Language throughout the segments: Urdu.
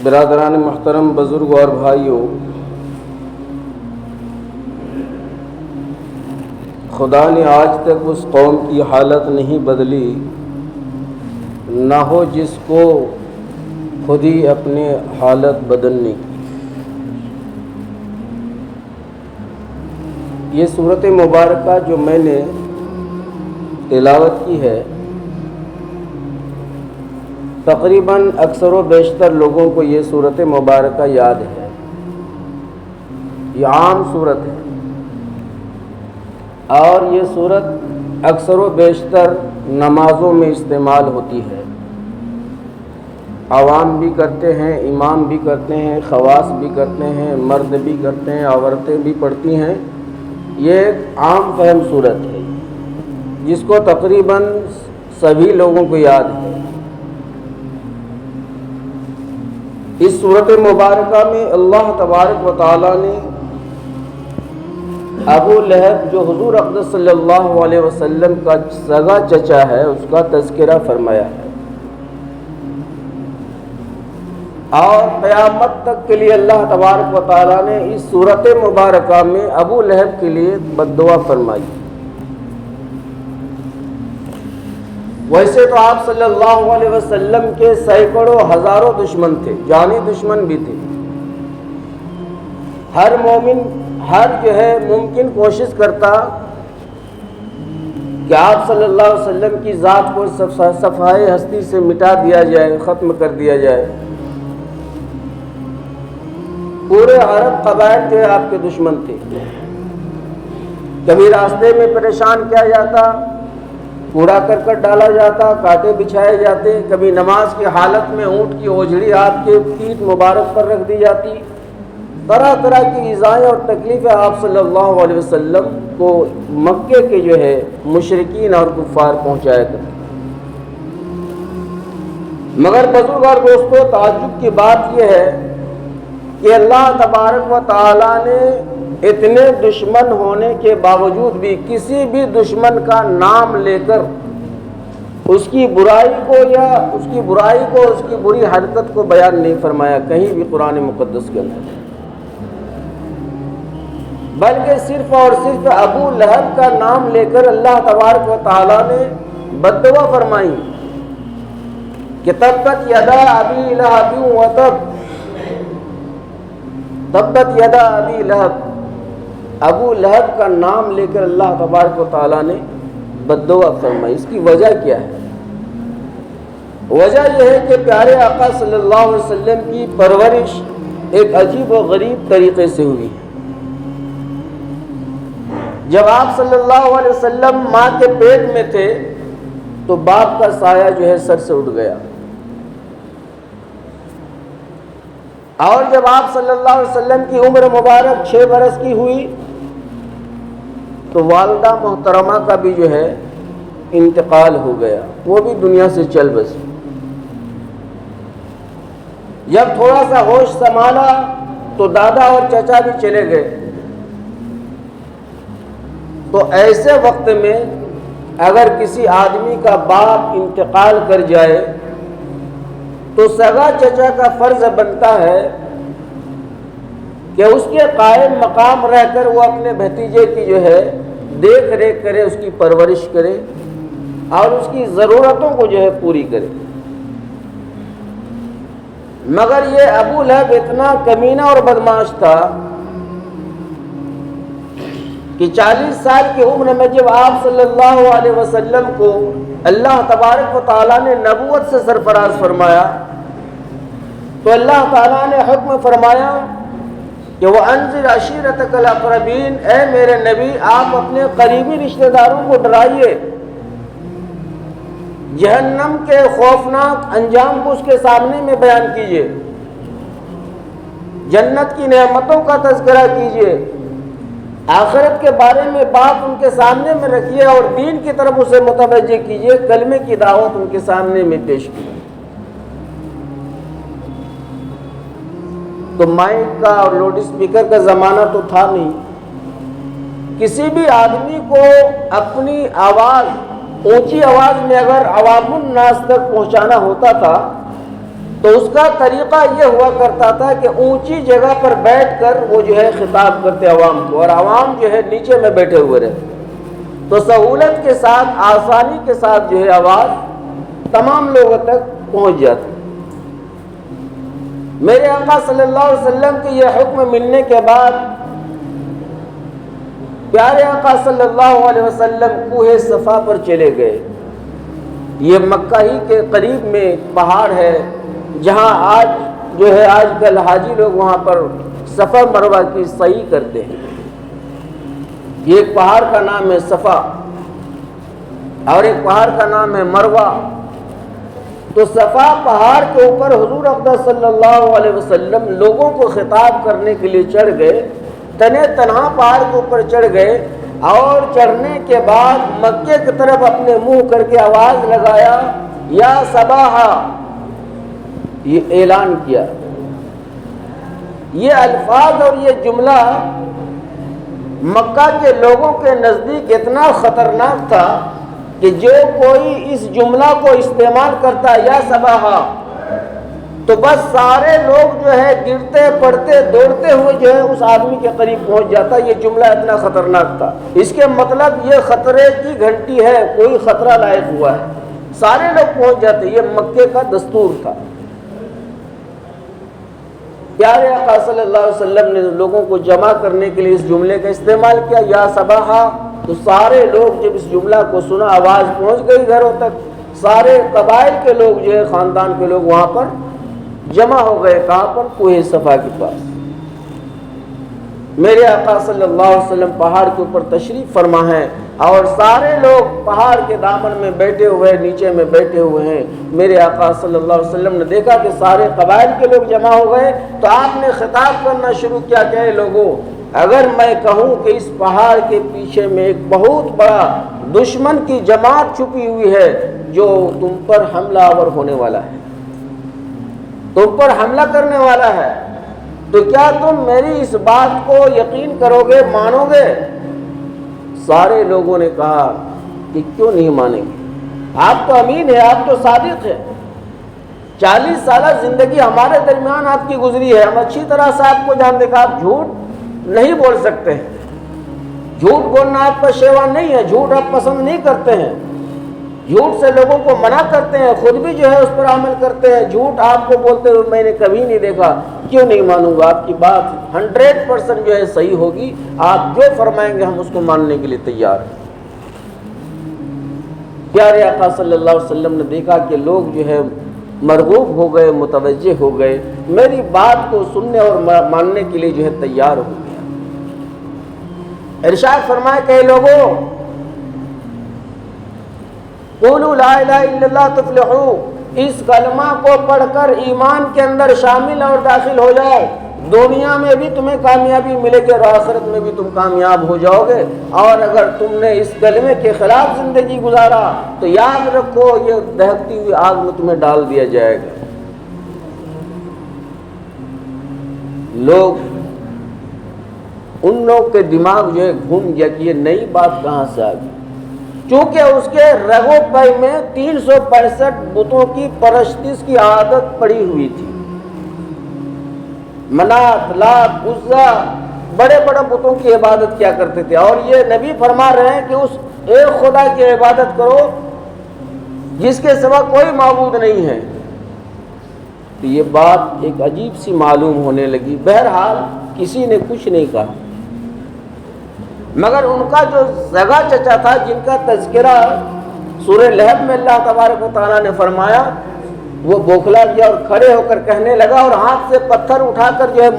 برادران محترم، بزرگ اور بھائیوں، خدا نے آج تک اس قوم کی حالت نہیں بدلی نہ ہو جس کو خود ہی اپنے حالت بدلنے کی۔ یہ صورت مبارکہ جو میں نے تلاوت کی ہے، تقریباً اکثر و بیشتر لوگوں کو یہ صورت مبارکہ یاد ہے۔ یہ عام صورت ہے اور یہ صورت اکثر و بیشتر نمازوں میں استعمال ہوتی ہے۔ عوام بھی کرتے ہیں، امام بھی کرتے ہیں، خواص بھی کرتے ہیں، مرد بھی کرتے ہیں، عورتیں بھی پڑھتی ہیں۔ یہ ایک عام فہم صورت ہے جس کو تقریباً سبھی لوگوں کو یاد ہے۔ اس صورت مبارکہ میں اللہ تبارک و تعالیٰ نے ابو لہب جو حضور اقدس صلی اللہ علیہ وسلم کا سگا چچا ہے، اس کا تذکرہ فرمایا ہے، اور قیامت تک کے لیے اللہ تبارک و تعالیٰ نے اس صورت مبارکہ میں ابو لہب کے لیے بد دعا فرمائی۔ ویسے تو آپ صلی اللہ علیہ وسلم کے سینکڑوں ہزاروں دشمن تھے، جانی دشمن بھی تھے۔ ہر مومن ممکن کوشش کرتا کہ آپ صلی اللہ علیہ وسلم کی ذات کو صفحۂ ہستی سے مٹا دیا جائے، ختم کر دیا جائے۔ پورے عرب قبائل جو آپ کے دشمن تھے۔ کبھی راستے میں پریشان کیا جاتا، کوڑا کرکٹ ڈالا جاتا، کانٹے بچھائے جاتے، کبھی نماز کی حالت میں اونٹ کی اوجھڑی آپ کے پیٹھ مبارک پر رکھ دی جاتی۔ طرح طرح کی ایذائیں اور تکلیفیں آپ صلی اللہ علیہ وسلم کو مکے کے مشرکین اور کفار پہنچایا کرتے۔ مگر بزرگ اور دوستو، تعجب کی بات یہ ہے کہ اللہ تبارک و تعالیٰ نے اتنے دشمن ہونے کے باوجود بھی کسی بھی دشمن کا نام لے کر اس کی برائی کو اس کی بری حرکت کو بیان نہیں فرمایا کہیں بھی قرآن مقدس کے اندر، بلکہ صرف اور صرف ابو لہب کا نام لے کر اللہ تبارک و تعالیٰ نے بد دعا فرمائی کہ تبت یدا ابی لہب وتب، تبت یدا ابی لہب، ابو لہب کا نام لے کر اللہ تبارک و تعالیٰ نے بد دعا فرمائی۔ اس کی وجہ کیا ہے؟ وجہ یہ ہے کہ پیارے آقا صلی اللہ علیہ وسلم کی پرورش ایک عجیب و غریب طریقے سے ہوئی ہے۔ جب آپ صلی اللہ علیہ وسلم ماں کے پیٹ میں تھے تو باپ کا سایہ سر سے اٹھ گیا، اور جب آپ صلی اللہ علیہ وسلم کی عمر مبارک 6 برس کی ہوئی تو والدہ محترمہ کا بھی انتقال ہو گیا، وہ بھی دنیا سے چل بسی۔ جب تھوڑا سا ہوش سنبھالا تو دادا اور چچا بھی چلے گئے۔ تو ایسے وقت میں اگر کسی آدمی کا باپ انتقال کر جائے تو سگا چچا کا فرض بنتا ہے کہ اس کے قائم مقام رہ کر وہ اپنے بھتیجے کی دیکھ ریکھ کرے، اس کی پرورش کرے اور اس کی ضرورتوں کو پوری کرے۔ مگر یہ ابو لہب اتنا کمینہ اور بدمعاش تھا کہ 40 سال کی عمر میں جب آپ صلی اللہ علیہ وسلم کو اللہ تبارک و تعالیٰ نے نبوت سے سرفراز فرمایا تو اللہ تعالیٰ نے حکم فرمایا کہ وَأَنذِرْ عَشِيرَتَكَ الْأَقْرَبِينَ، اے میرے نبی آپ اپنے قریبی رشتہ داروں کو ڈرائیے، جہنم کے خوفناک انجام کو اس کے سامنے میں بیان کیجیے، جنت کی نعمتوں کا تذکرہ کیجیے، آخرت کے بارے میں بات ان کے سامنے میں رکھیے اور دین کی طرف اسے متوجہ کیجیے، کلمے کی دعوت ان کے سامنے میں پیش کیجیے۔ تو مائک کا اور لاؤڈ اسپیکر کا زمانہ تو تھا نہیں، کسی بھی آدمی کو اپنی آواز اونچی آواز میں اگر عوام الناس تک پہنچانا ہوتا تھا تو اس کا طریقہ یہ ہوا کرتا تھا کہ اونچی جگہ پر بیٹھ کر وہ جو ہے خطاب کرتے عوام کو، اور عوام جو ہے نیچے میں بیٹھے ہوئے رہتے، تو سہولت کے ساتھ، آسانی کے ساتھ جو ہے آواز تمام لوگوں تک پہنچ جاتی۔ میرے آقا صلی اللہ علیہ وسلم کے یہ حکم ملنے کے بعد پیارے آقا صلی اللہ علیہ وسلم کوہ صفا پر چلے گئے۔ یہ مکہ ہی کے قریب میں پہاڑ ہے جہاں آج جو ہے آج کل حاجی لوگ وہاں پر صفا مروہ کی سعی کرتے ہیں۔ یہ ایک پہاڑ کا نام ہے صفا اور ایک پہاڑ کا نام ہے مروہ۔ تو صفا پہاڑ کے اوپر حضور اقدس صلی اللہ علیہ وسلم لوگوں کو خطاب کرنے کے لیے چڑھ گئے، تنے تنہا پہاڑ کے اوپر چڑھ گئے، اور چڑھنے کے بعد مکے کی طرف اپنے منہ کر کے آواز لگایا، یا صباحا، یہ اعلان کیا۔ یہ الفاظ اور یہ جملہ مکہ کے لوگوں کے نزدیک اتنا خطرناک تھا کہ جو کوئی اس جملہ کو استعمال کرتا یا صباحا، تو بس سارے لوگ جو ہے گرتے پڑتے دوڑتے ہوئے جو ہے اس آدمی کے قریب پہنچ جاتا۔ یہ جملہ اتنا خطرناک تھا، اس کے مطلب یہ خطرے کی گھنٹی ہے، کوئی خطرہ لائق ہوا ہے، سارے لوگ پہنچ جاتے۔ یہ مکے کا دستور تھا۔ پیارے آقا صلی اللہ علیہ وسلم نے لوگوں کو جمع کرنے کے لیے اس جملے کا استعمال کیا، یا صباحا، تو سارے لوگ جب اس جملہ کو سنا، آواز پہنچ گئی گھروں تک، سارے قبائل کے لوگ جو ہے خاندان کے لوگ وہاں پر جمع ہو گئے۔ کہاں پر؟ کوہ صفا کے پاس۔ میرے آقا صلی اللہ علیہ وسلم پہاڑ کے اوپر تشریف فرما ہے اور سارے لوگ پہاڑ کے دامن میں بیٹھے ہوئے، نیچے میں بیٹھے ہوئے ہیں۔ میرے آقا صلی اللہ علیہ وسلم نے دیکھا کہ سارے قبائل کے لوگ جمع ہو گئے، تو آپ نے خطاب کرنا شروع کیا کہ اے لوگوں، اگر میں کہوں کہ اس پہاڑ کے پیچھے میں ایک بہت بڑا دشمن کی جماعت چھپی ہوئی ہے جو تم پر حملہ آور ہونے والا ہے، تم پر حملہ کرنے والا ہے، تو کیا تم میری اس بات کو یقین کرو گے، مانو گے؟ سارے لوگوں نے کہا کہ کیوں نہیں مانیں گے، آپ تو امین ہیں، آپ تو صادق ہیں، 40 سالہ زندگی ہمارے درمیان آپ کی گزری ہے، ہم اچھی طرح سے آپ کو جانتے کہ آپ جھوٹ نہیں بول سکتے ہیں، جھوٹ بولنا آپ کا شیوا نہیں ہے، جھوٹ آپ پسند نہیں کرتے ہیں، جھوٹ سے لوگوں کو منع کرتے ہیں، خود بھی جو ہے اس پر عمل کرتے ہیں۔ جھوٹ آپ کو بولتے ہوئے میں نے کبھی نہیں دیکھا، کیوں نہیں مانوں گا؟ آپ کی بات 100% جو ہے صحیح ہوگی، آپ جو فرمائیں گے ہم اس کو ماننے کے لیے تیار ہیں۔ پیارے آقا صلی اللہ علیہ وسلم نے دیکھا کہ لوگ جو ہے مرغوب ہو گئے، متوجہ ہو گئے، میری بات کو سننے اور ماننے کے لیے جو ہے تیار ہو گیا۔ ارشاد فرمایا کہ لوگوں، قولوا لا الہ الا اللہ تفلحوا، اس کلمہ کو پڑھ کر ایمان کے اندر شامل اور داخل ہو جاؤ، دنیا میں بھی تمہیں کامیابی ملے گی اور آخرت میں بھی تم کامیاب ہو جاؤ گے۔ اور اگر تم نے اس کلمے کے خلاف زندگی گزارا تو یاد رکھو یہ دہکتی ہوئی آگ میں تمہیں ڈال دیا جائے گا۔ لوگ، ان لوگ کے دماغ جو ہے گھوم گیا کہ یہ نئی بات کہاں سے آ گئی، چونکہ اس کے رگو پے میں 365 بتوں کی پرستش کی عادت پڑی ہوئی تھی۔ منات، لات، عزا، بڑے بڑے بتوں کی عبادت کیا کرتے تھے، اور یہ نبی فرما رہے ہیں کہ اس ایک خدا کی عبادت کرو جس کے سوا کوئی معبود نہیں ہے۔ تو یہ بات ایک عجیب سی معلوم ہونے لگی۔ بہرحال کسی نے کچھ نہیں کہا، مگر ان کا جو سگا چچا تھا جن کا تذکرہ سورہ لہب میں اللہ تبارک و تعالیٰ نے فرمایا، وہ بوکھلا گیا اور کھڑے ہو کر کہنے لگا اور ہاتھ سے پتھر اٹھا کر جو ہے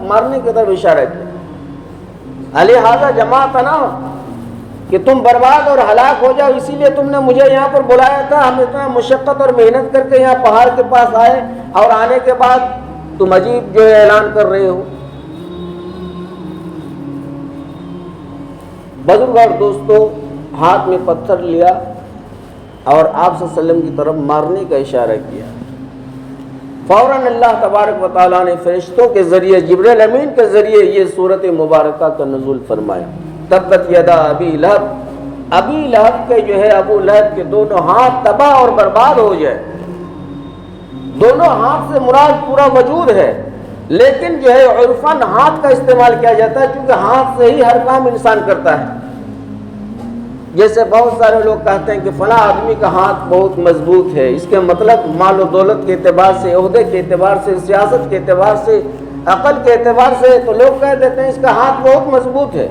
مارنے کی طرف اشارہ کیا، لہٰذا جماعتنا، کہ تم برباد اور ہلاک ہو جاؤ، اسی لیے تم نے مجھے یہاں پر بلایا تھا، ہم اتنا مشقت اور محنت کر کے یہاں پہاڑ کے پاس آئے، اور آنے کے بعد تم عجیب جو ہے اعلان کر رہے ہو۔ بزرگ اور دوستو، ہاتھ میں پتھر لیا اور آپ صلی اللہ علیہ وسلم کی طرف مارنے کا اشارہ کیا۔ فوراً اللہ تبارک و تعالیٰ نے فرشتوں کے ذریعے، جبریل امین کے ذریعے یہ صورت مبارکہ کا نزول فرمایا، تبت یدا ابی لہب، ابی لہب کے جو ہے ابو لہب کے دونوں ہاتھ تباہ اور برباد ہو جائے۔ دونوں ہاتھ سے مراد پورا وجود ہے، لیکن جو ہے عرفاً ہاتھ کا استعمال کیا جاتا ہے کیونکہ ہاتھ سے ہی ہر کام انسان کرتا ہے۔ جیسے بہت سارے لوگ کہتے ہیں کہ فلاں آدمی کا ہاتھ بہت مضبوط ہے، اس کے مطلب مال و دولت کے اعتبار سے، عہدے کے اعتبار سے، سیاست کے اعتبار سے، عقل کے اعتبار سے، تو لوگ کہہ دیتے ہیں اس کا ہاتھ بہت مضبوط ہے،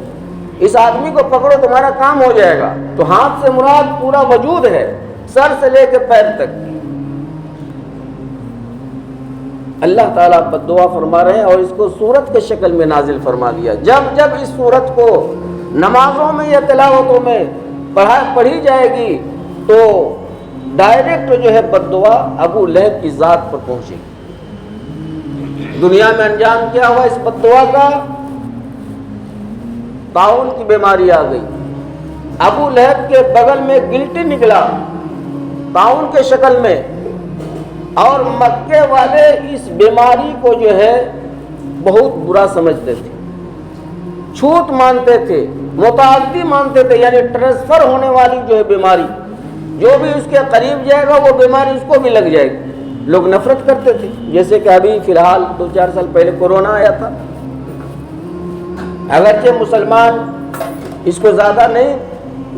اس آدمی کو پکڑو تمہارا کام ہو جائے گا۔ تو ہاتھ سے مراد پورا وجود ہے، سر سے لے کے پیر تک۔ اللہ تعالیٰ بد دعا فرما رہے ہیں اور اس کو سورت کے شکل میں نازل فرما دیا۔ جب اس سورت کو نمازوں میں یا تلاوتوں میں پڑھی جائے گی تو ڈائریکٹ جو ہے بد دعا ابو لہب کی ذات پر پہنچے گی۔ دنیا میں انجام کیا ہوا اس بد دعا کا؟ طاعون کی بیماری آ گئی، ابو لہب کے بغل میں گلٹی نکلا طاعون کے شکل میں، اور مکے والے اس بیماری کو جو ہے بہت برا سمجھتے تھے، چھوت مانتے تھے، متعدی مانتے تھے، یعنی ٹرانسفر ہونے والی جو ہے بیماری، جو بھی اس کے قریب جائے گا وہ بیماری اس کو بھی لگ جائے گی۔ لوگ نفرت کرتے تھے، جیسے کہ ابھی فی الحال 2-4 سال پہلے کورونا آیا تھا، اگرچہ مسلمان اس کو زیادہ نہیں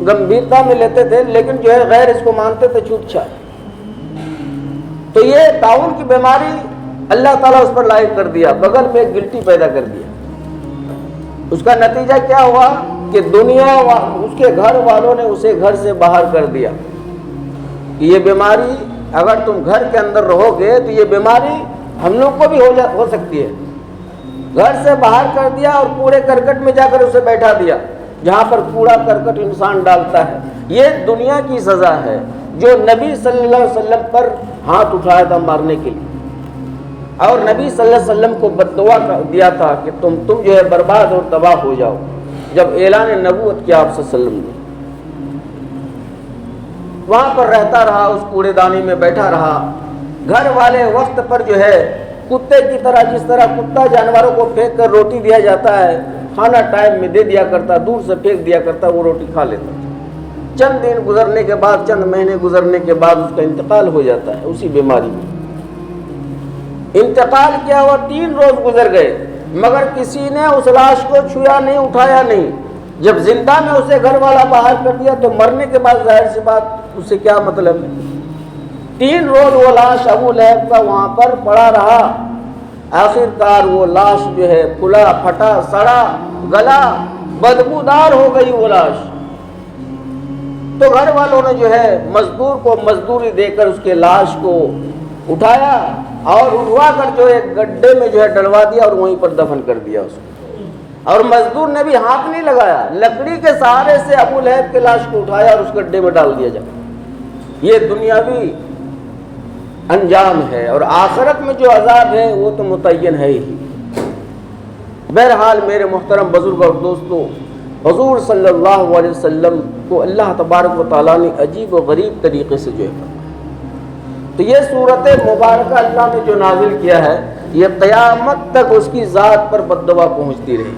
گمبھیرتا میں لیتے تھے، لیکن جو ہے غیر اس کو مانتے تھے چھوت چھات۔ تو یہ طاعون کی بیماری اللہ تعالیٰ اس پر لاحق کر دیا، بغل میں ایک گلٹی پیدا کر دیا۔ اس کا نتیجہ کیا ہوا کہ دنیا اس کے گھر والوں نے اسے گھر سے باہر کر دیا کہ یہ بیماری اگر تم گھر کے اندر رہو گے تو یہ بیماری ہم لوگ کو بھی ہو سکتی ہے۔ گھر سے باہر کر دیا اور کوڑے کرکٹ میں جا کر اسے بیٹھا دیا، جہاں پر کوڑا کرکٹ انسان ڈالتا ہے۔ یہ دنیا کی سزا ہے جو نبی صلی اللہ علیہ وسلم پر ہاتھ اٹھایا تھا مارنے کے لیے، اور نبی صلی اللہ علیہ وسلم کو بد دعا دیا تھا کہ تم جو ہے برباد اور تباہ ہو جاؤ، جب اعلان نبوت کیا آپ صلی اللہ علیہ وسلم نے۔ وہاں پر رہتا رہا، اس کوڑے دانی میں بیٹھا رہا۔ گھر والے وقت پر جو ہے کتے کی طرح، جس طرح کتا جانوروں کو پھینک کر روٹی دیا جاتا ہے، کھانا ٹائم میں دے دیا کرتا، دور سے پھینک دیا کرتا، وہ روٹی کھا لیتا تھا۔ چند دن گزرنے کے بعد، چند مہینے گزرنے کے بعد اس کا انتقال ہو جاتا ہے اسی بیماری میں۔ انتقال کیا ہوا، 3 روز گزر گئے مگر کسی نے اس لاش کو چھویا نہیں، اٹھایا نہیں۔ جب زندہ میں اسے گھر والا باہر کر دیا تو مرنے کے بعد ظاہر سی بات اس سے کیا مطلب ہے۔ 3 روز وہ لاش ابو لہب کا وہاں پر پڑا رہا، آخر کار وہ لاش جو ہے پھلا پھٹا، سڑا گلا، بدبودار ہو گئی وہ لاش۔ تو گھر والوں نے جو ہے مزدور کو مزدوری دے کر اس کے لاش کو اٹھایا اور اٹھوا کر جو ایک گڈھے میں جو ہے ڈلوا دیا اور وہیں پر دفن کر دیا اس کو۔ اور مزدور نے بھی ہاتھ نہیں لگایا، لکڑی کے سہارے سے ابو لہب کے لاش کو اٹھایا اور اس گڈھے میں ڈال دیا جائے۔ یہ دنیاوی انجام ہے، اور آخرت میں جو عذاب ہے وہ تو متعین ہے ہی۔ بہرحال میرے محترم بزرگ اور دوستو، حضور صلی اللہ علیہ وسلم کو اللہ تبارک و تعالیٰ نے عجیب و غریب طریقے سے جو ہے، تو یہ صورت مبارکہ اللہ نے جو نازل کیا ہے، یہ قیامت تک اس کی ذات پر بد دعا پہنچتی رہی۔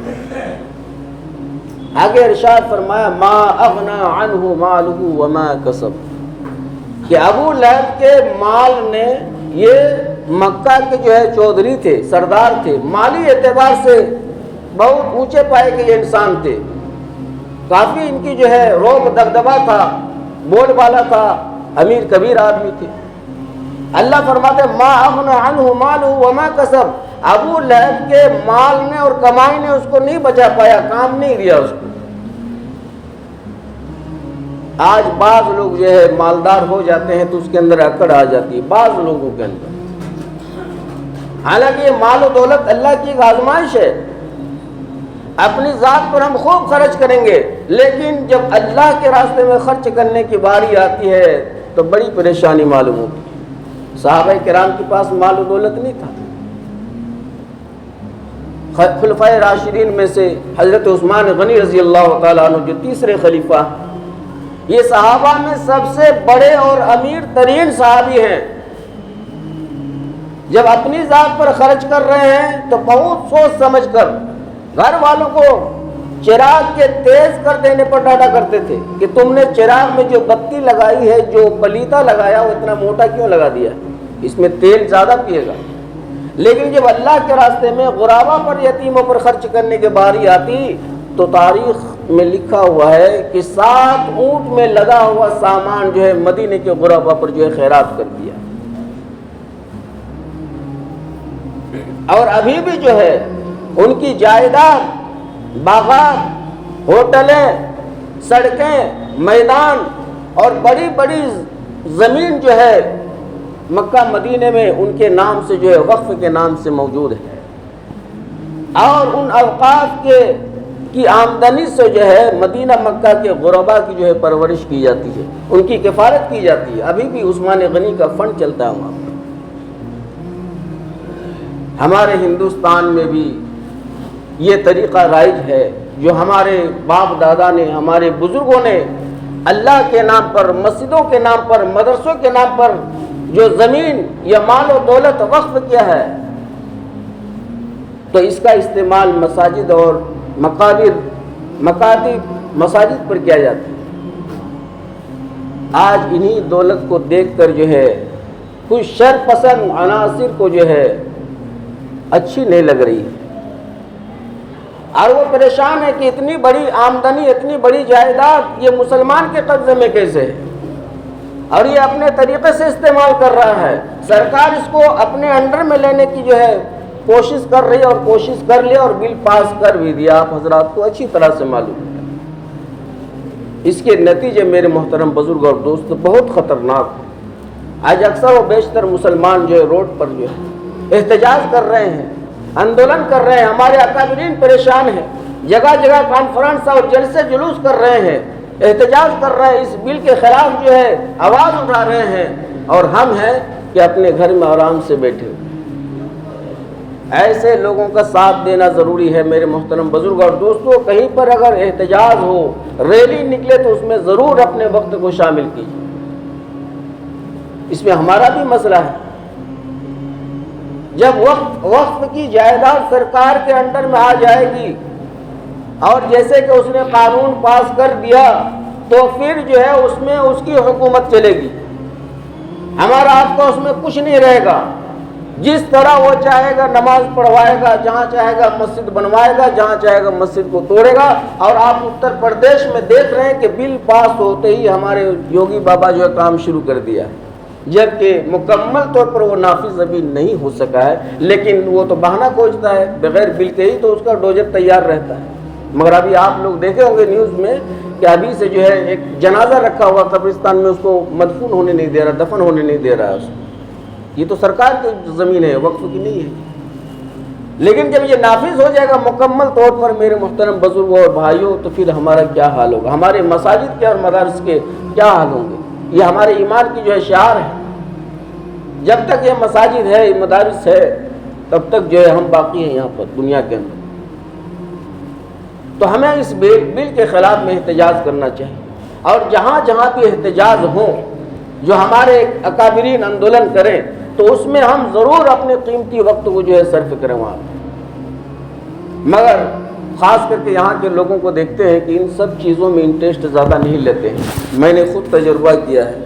آگے ارشاد فرمایا ما اغنى عنہ مالہ وما کسب، کہ ابو لہب کے مال نے، یہ مکہ کے جو ہے چودھری تھے، سردار تھے، مالی اعتبار سے بہت اونچے پائے کے یہ انسان تھے، کافی ان کی جو ہے روب دبدبا تھا، بول بالا تھا، امیر کبیر آدمی تھے۔ اللہ فرماتے ما اغنى عنہ مالہ وما کسب، ابو لہب کے مال نے اور کمائی نے اس کو نہیں بچا پایا، کام نہیں دیا اس کو۔ آج بعض لوگ جو ہے مالدار ہو جاتے ہیں تو اس کے اندر اکڑ آ جاتی ہے بعض لوگوں کے اندر، حالانکہ یہ مال و دولت اللہ کی ایک آزمائش ہے۔ اپنی ذات پر ہم خوب خرچ کریں گے، لیکن جب اللہ کے راستے میں خرچ کرنے کی باری آتی ہے تو بڑی پریشانی معلوم ہوتی ہے۔ صحابہ کرام کے پاس مال و دولت نہیں تھا۔ خلفائے راشدین میں سے حضرت عثمان غنی رضی اللہ تعالیٰ عنہ جو تیسرے خلیفہ، یہ صحابہ میں سب سے بڑے اور امیر ترین صحابی ہیں۔ جب اپنی ذات پر خرچ کر رہے ہیں تو بہت سوچ سمجھ کر، گھر والوں کو چراغ کے تیز کر دینے پر ڈانٹا کرتے تھے کہ تم نے چراغ میں جو بتی لگائی ہے، جو پلیتا لگایا، وہ اتنا موٹا کیوں لگا دیا؟ اس میں تیل زیادہ پیے گا، لیکن جب اللہ کے راستے میں غربا پر، یتیموں پر خرچ کرنے کی باری آتی تو تاریخ میں لکھا ہوا ہے کہ 7 اونٹ میں لگا ہوا سامان جو ہے مدینے کے غربا پر جو ہے خیرات کر دیا۔ اور ابھی بھی جو ہے ان کی جائیداد، باغات، ہوٹلیں، سڑکیں، میدان اور بڑی بڑی زمین جو ہے مکہ مدینے میں ان کے نام سے جو ہے وقف کے نام سے موجود ہے، اور ان اوقاف کی آمدنی سے جو ہے مدینہ مکہ کے غربا کی جو ہے پرورش کی جاتی ہے، ان کی کفالت کی جاتی ہے۔ ابھی بھی عثمان غنی کا فنڈ چلتا ہے وہاں پر۔ ہمارے ہندوستان میں بھی یہ طریقہ رائج ہے، جو ہمارے باپ دادا نے، ہمارے بزرگوں نے اللہ کے نام پر، مسجدوں کے نام پر، مدرسوں کے نام پر جو زمین یا مال و دولت وقف کیا ہے، تو اس کا استعمال مساجد اور مکاتب مساجد پر کیا جاتا ہے۔ آج انہی دولت کو دیکھ کر جو ہے کچھ شر پسند عناصر کو جو ہے اچھی نہیں لگ رہی ہے، اور وہ پریشان ہے کہ اتنی بڑی آمدنی، اتنی بڑی جائیداد یہ مسلمان کے قبضے میں کیسے ہے، اور یہ اپنے طریقے سے استعمال کر رہا ہے۔ سرکار اس کو اپنے انڈر میں لینے کی جو ہے کوشش کر رہی ہے، اور کوشش کر لی اور بل پاس کر بھی دیا، آپ حضرات کو اچھی طرح سے معلوم ہے۔ اس کے نتیجے میرے محترم بزرگ اور دوست بہت خطرناک ہیں۔ آج اکثر و بیشتر مسلمان جو ہے روڈ پر جو ہے احتجاج کر رہے ہیں، آندولن کر رہے ہیں، ہمارے اکابرین پریشان ہیں، جگہ جگہ کانفرنس اور جلسے جلوس کر رہے ہیں، احتجاج کر رہے ہیں، اس بل کے خلاف جو ہے آواز اٹھا رہے ہیں، اور ہم ہیں کہ اپنے گھر میں آرام سے بیٹھے۔ ایسے لوگوں کا ساتھ دینا ضروری ہے میرے محترم بزرگ اور دوستوں۔ کہیں پر اگر احتجاج ہو، ریلی نکلے تو اس میں ضرور اپنے وقت کو شامل کیجیے۔ اس میں ہمارا بھی مسئلہ ہے۔ جب وقف کی جائیداد سرکار کے انڈر میں آ جائے گی، اور جیسے کہ اس نے قانون پاس کر دیا، تو پھر جو ہے اس میں اس کی حکومت چلے گی، ہمارا آپ کا اس میں کچھ نہیں رہے گا۔ جس طرح وہ چاہے گا نماز پڑھوائے گا، جہاں چاہے گا مسجد بنوائے گا، جہاں چاہے گا مسجد کو توڑے گا۔ اور آپ اتر پردیش میں دیکھ رہے ہیں کہ بل پاس ہوتے ہی ہمارے یوگی بابا جو ہے کام شروع کر دیا، جبکہ مکمل طور پر وہ نافذ ابھی نہیں ہو سکا ہے، لیکن وہ تو بہانہ کھوجتا ہے، بغیر بل کے ہی تو اس کا ڈوجر تیار رہتا ہے۔ مگر ابھی آپ لوگ دیکھے ہوں گے نیوز میں کہ ابھی سے جو ہے ایک جنازہ رکھا ہوا قبرستان میں، اس کو مدفون ہونے نہیں دے رہا، دفن ہونے نہیں دے رہا ہے اس کو۔ یہ تو سرکار کی زمین ہے، وقف کی نہیں ہے۔ لیکن جب یہ نافذ ہو جائے گا مکمل طور پر میرے محترم بزرگوں اور بھائیوں، تو پھر ہمارا کیا حال ہوگا، ہمارے مساجد کے اور مدارس کے کیا حال ہوں گے۔ یہ ہمارے ایمان کی جو ہے شعار ہے۔ جب تک یہ مساجد ہے، یہ مدارس ہے، تب تک جو ہے ہم باقی ہیں یہاں پر دنیا کے اندر۔ تو ہمیں اس بل کے خلاف میں احتجاج کرنا چاہیے، اور جہاں جہاں بھی احتجاج ہوں، جو ہمارے اکابرین آندولن کریں، تو اس میں ہم ضرور اپنے قیمتی وقت کو جو ہے صرف کریں وہاں۔ مگر خاص کر کے یہاں کے لوگوں کو دیکھتے ہیں کہ ان سب چیزوں میں انٹرسٹ زیادہ نہیں لیتے ہیں۔ میں نے خود تجربہ کیا ہے۔